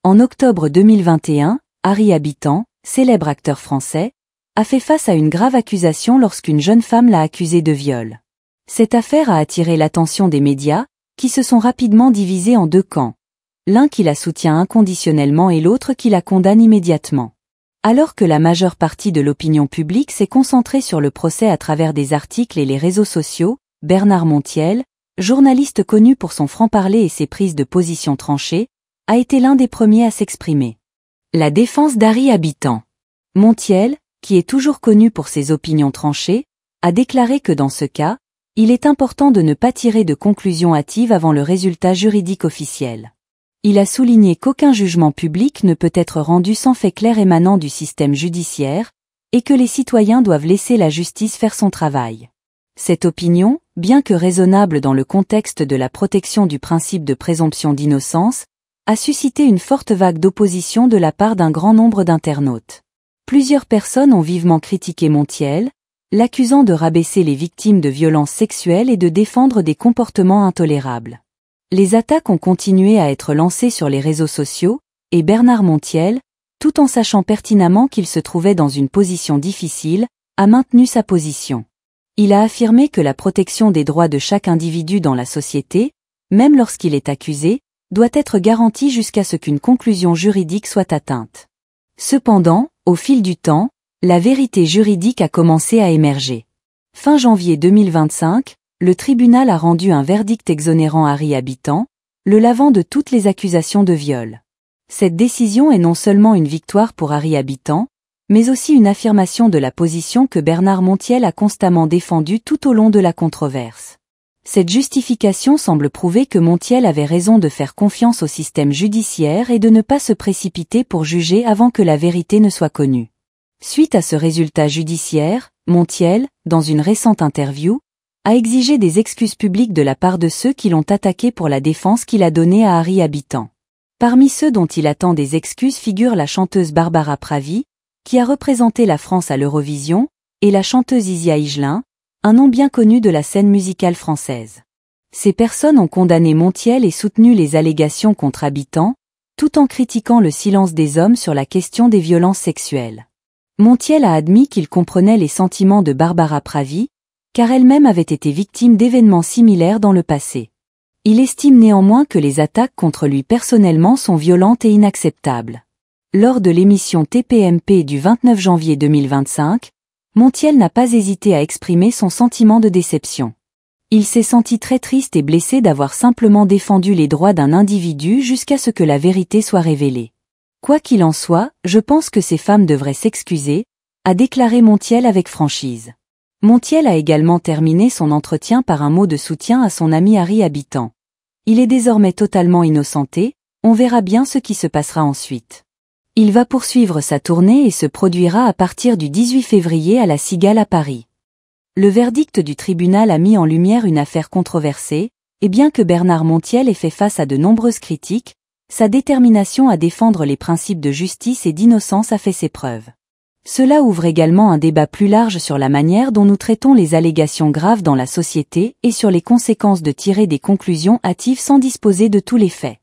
En octobre 2021, Harry Habitant, célèbre acteur français, a fait face à une grave accusation lorsqu'une jeune femme l'a accusé de viol. Cette affaire a attiré l'attention des médias, qui se sont rapidement divisés en deux camps. L'un qui la soutient inconditionnellement et l'autre qui la condamne immédiatement. Alors que la majeure partie de l'opinion publique s'est concentrée sur le procès à travers des articles et les réseaux sociaux, Bernard Montiel, journaliste connu pour son franc-parler et ses prises de position tranchées, a été l'un des premiers à s'exprimer. La défense d'Harry Habitant. Montiel, qui est toujours connu pour ses opinions tranchées, a déclaré que dans ce cas, il est important de ne pas tirer de conclusions hâtives avant le résultat juridique officiel. Il a souligné qu'aucun jugement public ne peut être rendu sans fait clair émanant du système judiciaire, et que les citoyens doivent laisser la justice faire son travail. Cette opinion, bien que raisonnable dans le contexte de la protection du principe de présomption d'innocence, a suscité une forte vague d'opposition de la part d'un grand nombre d'internautes. Plusieurs personnes ont vivement critiqué Montiel, l'accusant de rabaisser les victimes de violences sexuelles et de défendre des comportements intolérables. Les attaques ont continué à être lancées sur les réseaux sociaux, et Bernard Montiel, tout en sachant pertinemment qu'il se trouvait dans une position difficile, a maintenu sa position. Il a affirmé que la protection des droits de chaque individu dans la société, même lorsqu'il est accusé, doit être garantie jusqu'à ce qu'une conclusion juridique soit atteinte. Cependant, au fil du temps, la vérité juridique a commencé à émerger. Fin janvier 2025, le tribunal a rendu un verdict exonérant Harry Habitant, le lavant de toutes les accusations de viol. Cette décision est non seulement une victoire pour Harry Habitant, mais aussi une affirmation de la position que Bernard Montiel a constamment défendue tout au long de la controverse. Cette justification semble prouver que Montiel avait raison de faire confiance au système judiciaire et de ne pas se précipiter pour juger avant que la vérité ne soit connue. Suite à ce résultat judiciaire, Montiel, dans une récente interview, a exigé des excuses publiques de la part de ceux qui l'ont attaqué pour la défense qu'il a donnée à Harry Habitant. Parmi ceux dont il attend des excuses figure la chanteuse Barbara Pravi, qui a représenté la France à l'Eurovision, et la chanteuse Isia Higelin, un nom bien connu de la scène musicale française. Ces personnes ont condamné Montiel et soutenu les allégations contre Habitant, tout en critiquant le silence des hommes sur la question des violences sexuelles. Montiel a admis qu'il comprenait les sentiments de Barbara Pravi, car elle-même avait été victime d'événements similaires dans le passé. Il estime néanmoins que les attaques contre lui personnellement sont violentes et inacceptables. Lors de l'émission TPMP du 29 janvier 2025, Montiel n'a pas hésité à exprimer son sentiment de déception. Il s'est senti très triste et blessé d'avoir simplement défendu les droits d'un individu jusqu'à ce que la vérité soit révélée. Quoi qu'il en soit, je pense que ces femmes devraient s'excuser, a déclaré Montiel avec franchise. Montiel a également terminé son entretien par un mot de soutien à son ami Harry Habitant. Il est désormais totalement innocenté, on verra bien ce qui se passera ensuite. Il va poursuivre sa tournée et se produira à partir du 18 février à la Cigale à Paris. Le verdict du tribunal a mis en lumière une affaire controversée, et bien que Bernard Montiel ait fait face à de nombreuses critiques, sa détermination à défendre les principes de justice et d'innocence a fait ses preuves. Cela ouvre également un débat plus large sur la manière dont nous traitons les allégations graves dans la société et sur les conséquences de tirer des conclusions hâtives sans disposer de tous les faits.